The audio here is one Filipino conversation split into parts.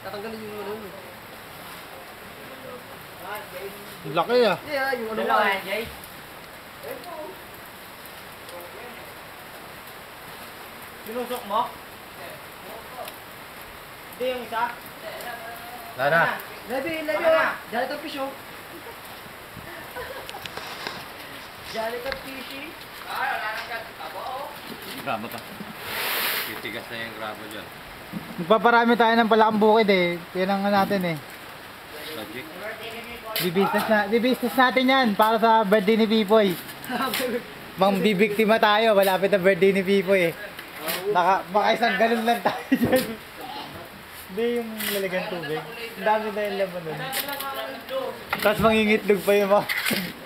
tatanggalin yung ano. Laki ah. Yeah, yung ano. Dalawa yan, Jay? Sinusok mo? Hindi yung isa? Lana. Lebi, Jali ka fish oh. Jali ka fishy. Grabo ka. Titigas na yung grabo dyan. Magpaparami tayo ng palakang bukid eh. Yan ang natin eh. Logic. Di-business natin yan para sa birthday ni Pipoy. Mang bibiktima tayo, malapit na birthday ni Pipoy eh. Baka isang galon lang tayo dyan. Hindi yung lalagang tubig. Ang dami na yung laman nun. Tapos mangingitlog pa yung mga...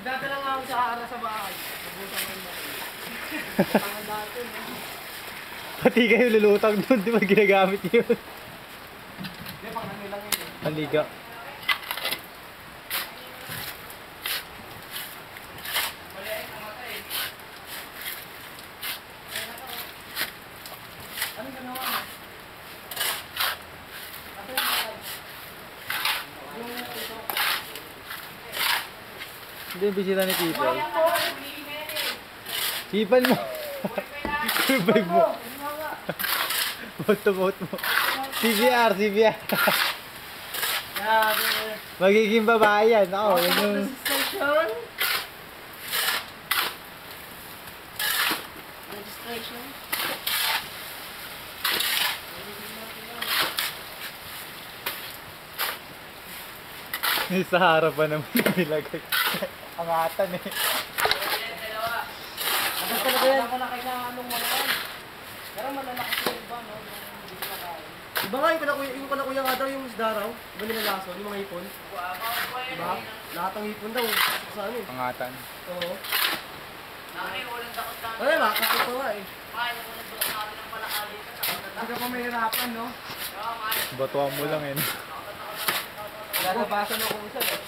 Dadala nga ako sa ara sa bahay. Nabutan ko na. Tangan natin eh. Pati kayo lulutang doon, di ba ginagamit yun? Hindi, pang nanilang yun eh. Ang liga. Anong ganawa mo? Hindi yung bisita ni Pipoy. Sipan mo. Bag mo. Vote mo. CBR. Grabe. Magiging babae yan. Ako, yun yung... Registration. Yung sa harapan naman yung nilagay. Angatan eh. Ano talaga yan? Ako na kailangan anong wala yan. Pero malalakas yung iba, no? Iba nga yung pala kuya nga daw yung isda raw. Iba nila laso, yung mga hipon. Diba? Lahat ng hipon daw. Sa ano eh. Angatan. Oo. Ay, nakakakit ko nga eh. Hindi ka pa mahirapan, no? Batuan mo lang eh. Nalabasan ako isa eh.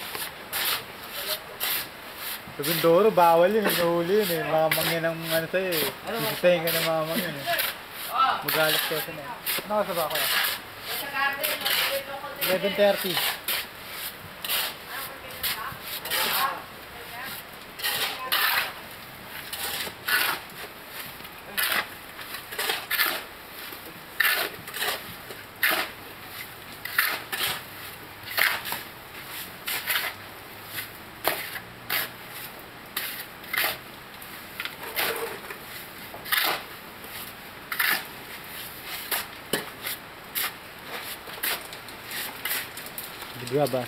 Sa Bindoro, bawal yun. Nahuli yun eh. Mamang yan ang ano sa'yo eh. Sisitayin ka ng mamang yun eh. Magalit ka sa na. Ano ka sa bako eh? 11:30. Grabas.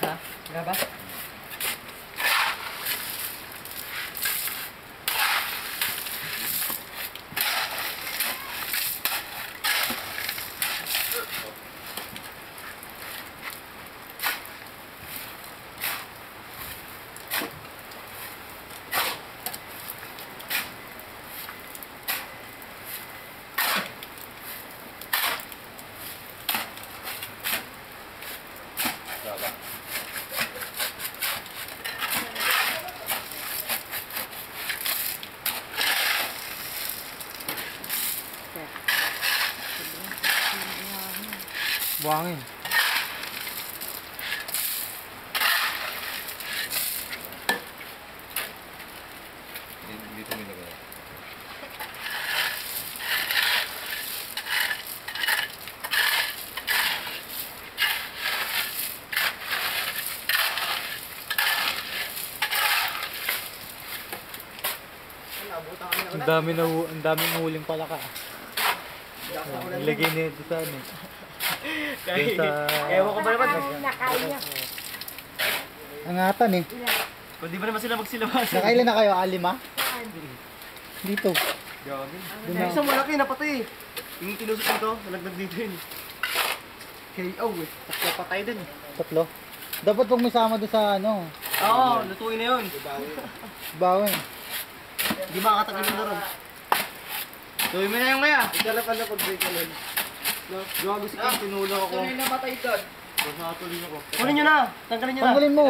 Ha? Graba? Buhangin. Dito mo nilagay. Ang dami na huling palaka. Ilagay niya ito sa ano. Yung sa... Ewan ko ba naman. Angatan eh. Kung di ba naman sila magsilabasan. Nakailan na kayo? Alima? Dito. Yung isang malaki na pati. Yung tinusok nito, nalagdag dito yun. KO eh. Tapos patay din. Tatlo. Dapat pag may sama doon sa ano. Oo, lutuin na yun. Bawin. Hindi makakatagal na ron. Tuloy mo na yung kaya. Ikarap pala pag-break ka nun. Gawa gusto ko, tinulak ako. Tuloy na matay doon. Tuloy ako. Kunin nyo na! Tanggalin nyo na! Tanggalin mo.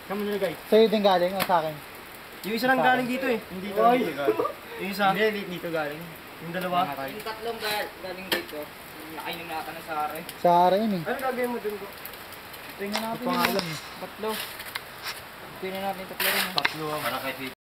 Kamo nyo na guys. Sa'yo din galing o sa akin? Yung isa lang galing dito eh. Hindi dito. Yung isa. Hindi, dito galing. Yung dalawa. Yung tatlong galing dito. Nakainom na ata ng sara eh. Sa akin eh. Ano gagawin mo dun ko? Tingnan natin Pangalan eh. Tatlo. Tingnan natin tatlo rin. Tatlo. Para kay